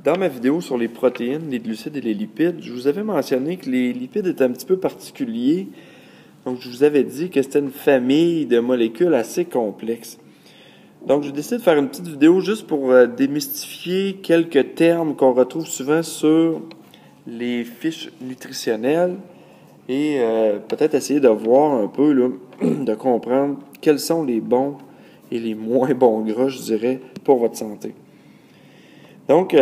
Dans ma vidéo sur les protéines, les glucides et les lipides, je vous avais mentionné que les lipides étaient un petit peu particuliers. Donc, je vous avais dit que c'était une famille de molécules assez complexes. Donc, j'ai décidé de faire une petite vidéo juste pour démystifier quelques termes qu'on retrouve souvent sur les fiches nutritionnelles et peut-être essayer de voir un peu, là, de comprendre quels sont les bons et les moins bons gras, je dirais, pour votre santé. Donc,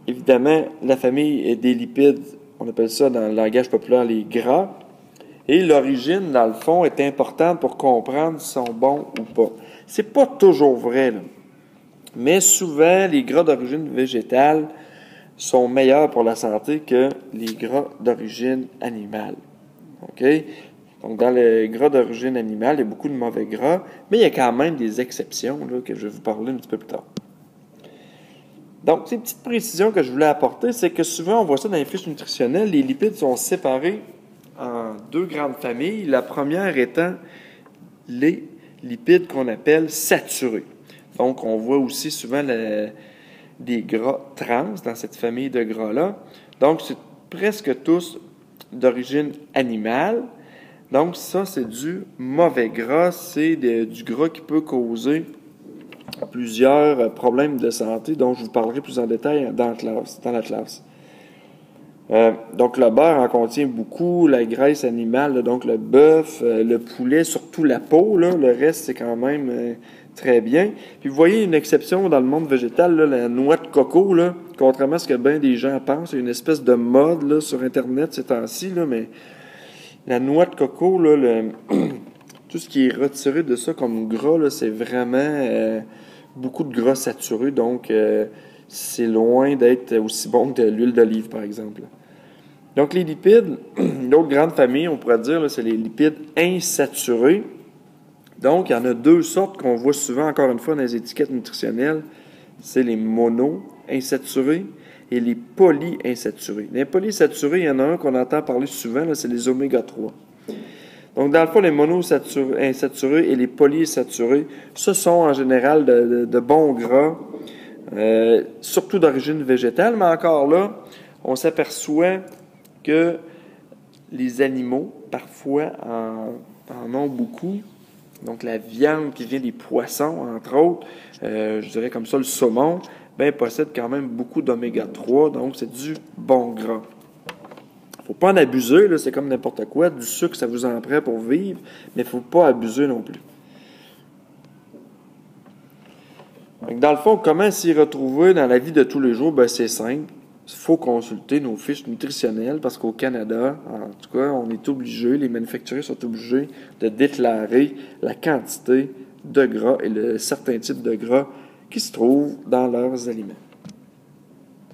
évidemment, la famille des lipides, on appelle ça dans le langage populaire les gras. Et l'origine, dans le fond, est importante pour comprendre s'ils sont bons ou pas. C'est pas toujours vrai, là. Mais souvent, les gras d'origine végétale sont meilleurs pour la santé que les gras d'origine animale. OK? Donc, dans les gras d'origine animale, il y a beaucoup de mauvais gras, mais il y a quand même des exceptions là, que je vais vous parler un petit peu plus tard. Donc, ces petites précisions que je voulais apporter, c'est que souvent, on voit ça dans les fiches nutritionnelles, les lipides sont séparés en deux grandes familles. La première étant les lipides qu'on appelle saturés. Donc, on voit aussi souvent des gras trans dans cette famille de gras-là. Donc, c'est presque tous d'origine animale. Donc, ça, c'est du mauvais gras. C'est du gras qui peut causer plusieurs problèmes de santé dont je vous parlerai plus en détail dans la classe. Donc, le beurre en contient beaucoup, la graisse animale, donc le bœuf, le poulet, surtout la peau, là, le reste, c'est quand même très bien. Puis, vous voyez une exception dans le monde végétal, là, la noix de coco, là, contrairement à ce que bien des gens pensent, il y a une espèce de mode là, sur Internet ces temps-ci, là, mais la noix de coco, là, tout ce qui est retiré de ça comme gras, là, c'est vraiment beaucoup de gras saturé, donc c'est loin d'être aussi bon que de l'huile d'olive, par exemple. Donc, les lipides, l'autre grande famille, on pourrait dire, là, c'est les lipides insaturés. Donc, il y en a deux sortes qu'on voit souvent, encore une fois, dans les étiquettes nutritionnelles. C'est les mono-insaturés et les polyinsaturés. Les polyinsaturés, il y en a un qu'on entend parler souvent, là, c'est les oméga 3. Donc, dans le fond, les mono-insaturés et les polyinsaturés, ce sont en général de bons gras, surtout d'origine végétale, mais encore là, on s'aperçoit que les animaux, parfois, en ont beaucoup. Donc, la viande qui vient des poissons, entre autres, je dirais comme ça, le saumon, possède quand même beaucoup d'oméga 3, donc c'est du bon gras. Il ne faut pas en abuser, là, c'est comme n'importe quoi. Du sucre, ça vous en prend pour vivre, mais il ne faut pas abuser non plus. Donc, dans le fond, comment s'y retrouver dans la vie de tous les jours? C'est simple. Il faut consulter nos fiches nutritionnelles parce qu'au Canada, en tout cas, on est obligé, les manufacturiers sont obligés de déclarer la quantité de gras et certains types de gras qui se trouvent dans leurs aliments.